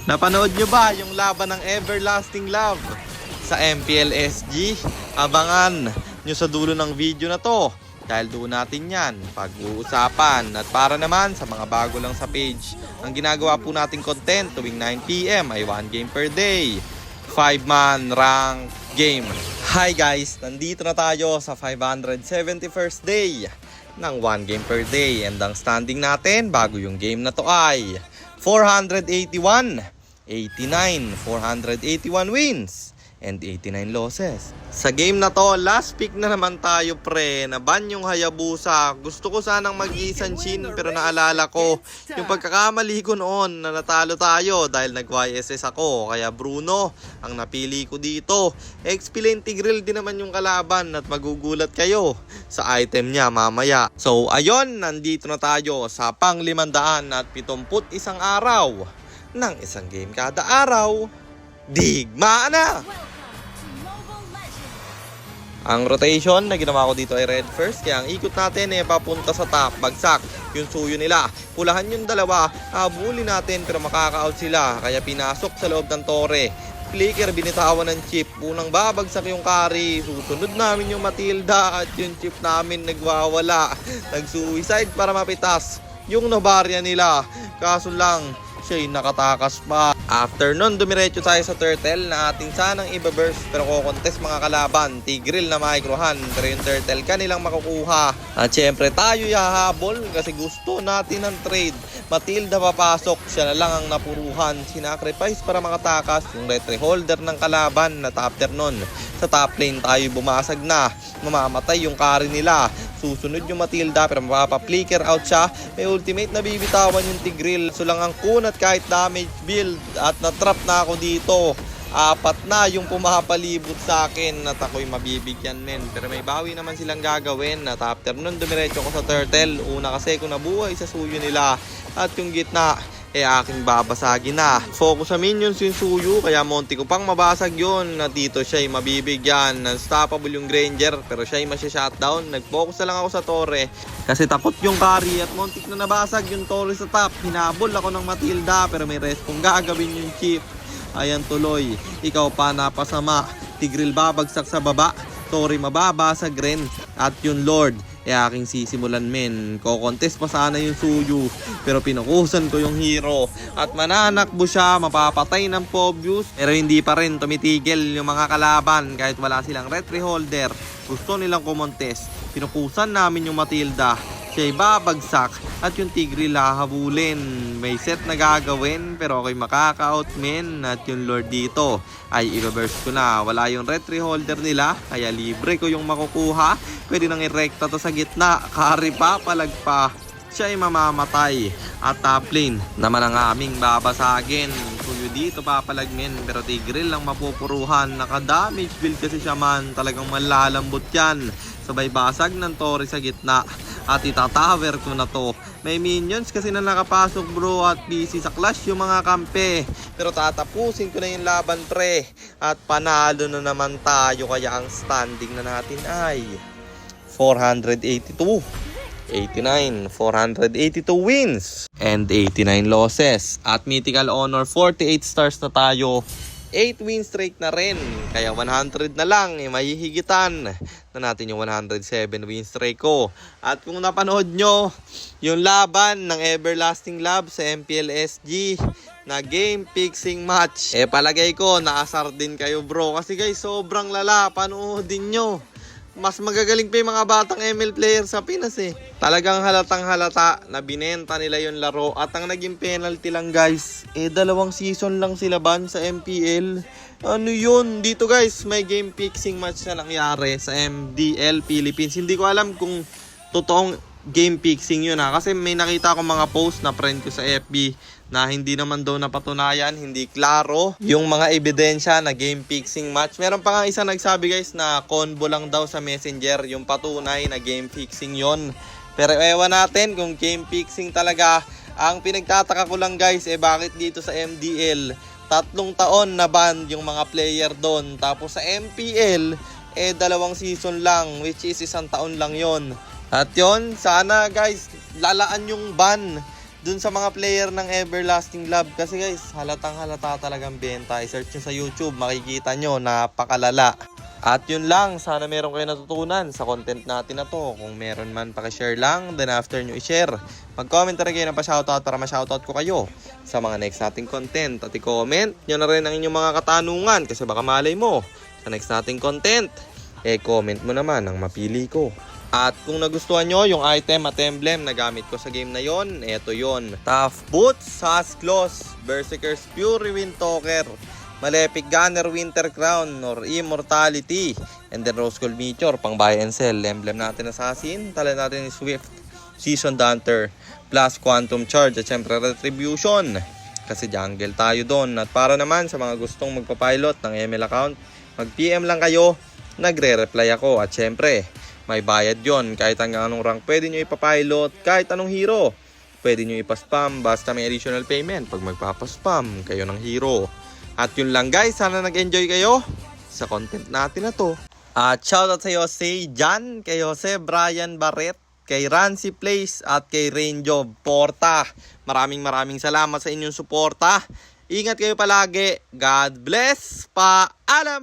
Napanood nyo ba yung laban ng Everlasting Love sa MPL-SG? Abangan nyo sa dulo ng video na to dahil doon natin yan pag-uusapan. At para naman sa mga bago lang sa page, ang ginagawa po nating content tuwing 9 PM ay 1 game per day, 5-man rank game. Hi guys, nandito na tayo sa 571st day ng 1 game per day, and ang standing natin bago yung game na to ay 481, 89, 481 wins and 89 losses. Sa game na to, last pick na naman tayo pre, naban yung Hayabusa. Gusto ko sanang mag-Isan Shin pero naalala ko yung pagkakamali ko noon na natalo tayo dahil nag-YSS ako. Kaya Bruno ang napili ko dito. XP Lane Tigreal din naman yung kalaban at magugulat kayo sa item niya mamaya. So ayun, nandito na tayo sa pang 571 araw ng isang game kada araw. Digmaan na! Ang rotation na ginawa ko dito ay red first, kaya ang ikot natin ay papunta sa top, bagsak yung suyo nila. Pulahan yung dalawa, habulin natin pero makaka-out sila, kaya pinasok sa loob ng tore. Flicker, binitawan ng chip, unang babagsak yung carry, susunod namin yung Matilda at yung chip namin nagwawala. Nag-suicide para mapitas yung Novaria nila, kaso lang siya'y nakatakas pa. After nun, dumiretso tayo sa turtle na ating sanang ibaburst pero kukontest mga kalaban. Tigreal na microhan pero yung turtle kanilang makukuha. At syempre tayo yahabol kasi gusto natin ng trade. Matilda papasok, siya na lang ang napuruhan. Sinacrifice para makatakas yung retry holder ng kalaban. At after nun, sa top lane tayo bumasag na. Mamamatay yung carry nila. Susunod yung Matilda pero mapapa-flicker out siya. May ultimate na bibitawan yung Tigreal. So lang ang kunat kahit damage build at natrap na ako dito. Apat na yung pumapalibot sa akin at ako'y mabibigyan men. Pero may bawi naman silang gagawin. At after nun dumiretso ko sa turtle. Una kasi kung nabuhay sa suyo nila at yung gitna aking babasagin na. Focus sa minions yung suyo, kaya monti ko pang mabasag yun. At dito siya'y mabibigyan. Unstoppable yung Granger pero siya'y masya-shutdown. Nag-focus na lang ako sa tore kasi takot yung carry at montik na nabasag yung tore sa top. Hinabol ako ng Matilda pero may respong gagawin yung chip. Ayan tuloy, ikaw pa napasama. Tigreal babagsak sa baba, tore mababasag rin. At yung Lord aking sisimulan men. Kokontest pa sana yung suyo pero pinukusan ko yung hero at mananakbo siya, mapapatay ng Pobius pero hindi pa rin tumitigil yung mga kalaban kahit wala silang retry holder. Gusto nilang kumontes, pinukusan namin yung Matilda, siya'y babagsak at yung Tigreal hahabulin. May set na gagawin pero ako'y makaka-out men. At yung Lord dito ay i-reverse ko na. Wala yung retry holder nila kaya libre ko yung makukuha. Pwede nang i-recta to sa gitna. Carry pa, palag pa, siya ay mamamatay. At top lane naman ang aming babasagin. Suyo dito papalagmin pero Tigreal lang mapupuruhan. Naka-damage build kasi siya man. Talagang malalambot yan. Sabay basag ng tore sa gitna. At itatower ko na to. May minions kasi na nakapasok bro at busy sa clash yung mga kampe. Pero tatapusin ko na yung laban pre. At panalo na naman tayo kaya ang standing na natin ay 482. 89, 482 wins and 89 losses. At Mythical Honor 48 stars na tayo. 8 win streak na rin. Kaya 100 na lang. Mahihigitan na natin yung 107 win streak ko. At kung napanood nyo yung laban ng Everlasting Love sa MPL-SG na game fixing match, palagay ko naasar din kayo bro. Kasi guys, sobrang lala. Panoodin nyo. Mas magagaling pa yung mga batang ML player sa Pinas Talagang halatang halata na binenta nila yung laro. At ang naging penalty lang guys, 2 season lang sila ban sa MPL. Ano yun? Dito guys, may game fixing match na nangyari sa MDL Philippines. Hindi ko alam kung totoong game fixing yun kasi may nakita akong mga post na friend ko sa FB na hindi naman daw napatunayan, hindi klaro yung mga ebidensya na game fixing match. Meron pa nga isa nagsabi guys na combo lang daw sa Messenger yung patunay na game fixing yon. Pero ewan natin kung game fixing talaga. Ang pinagtataka ko lang guys bakit dito sa MDL 3 taon na ban yung mga player doon, tapos sa MPL 2 season lang, which is 1 taon lang yon. At yon, sana guys lalaan yung ban dun sa mga player ng Everlasting Love. Kasi guys, halatang halata talagang benta. I-search nyo sa YouTube, makikita nyo, napakalala. At yun lang, sana meron kayo natutunan sa content natin na to. Kung meron man, pakishare lang, then after nyo i-share. Mag-comment na rin kayo ng pa-shoutout para ma-shoutout ko kayo sa mga next nating content. At i-comment nyo na rin ang inyong mga katanungan kasi baka malay mo sa next nating content. Comment mo naman ang mapili ko. At kung nagustuhan nyo yung item at emblem na gamit ko sa game na yon, eto yon. Tough Boots, Saskloss, Berserker's Fury Windtalker, Malefic Gunner Winter Crown or Immortality, and then Rose Gold Meteor pang buy and sell. Emblem natin Assassin, tala natin Swift, Seasoned Hunter, plus Quantum Charge at syempre Retribution kasi jungle tayo doon. At para naman sa mga gustong magpapilot ng ML account, mag-PM lang kayo, nagre-reply ako. At syempre, may bayad yon. Kahit hanggang anong rank pwede nyo ipapilot, kahit anong hero pwede nyo ipaspam, basta may additional payment pag magpapaspam kayo ng hero. At yun lang guys, sana nag-enjoy kayo sa content natin na to. At shoutout sa Jose Jan, kay Jose Brian Barret, kay Rancy Place at kay Rainjob Porta. Maraming salamat sa inyong suporta. Ingat kayo palagi. God bless. Paalam!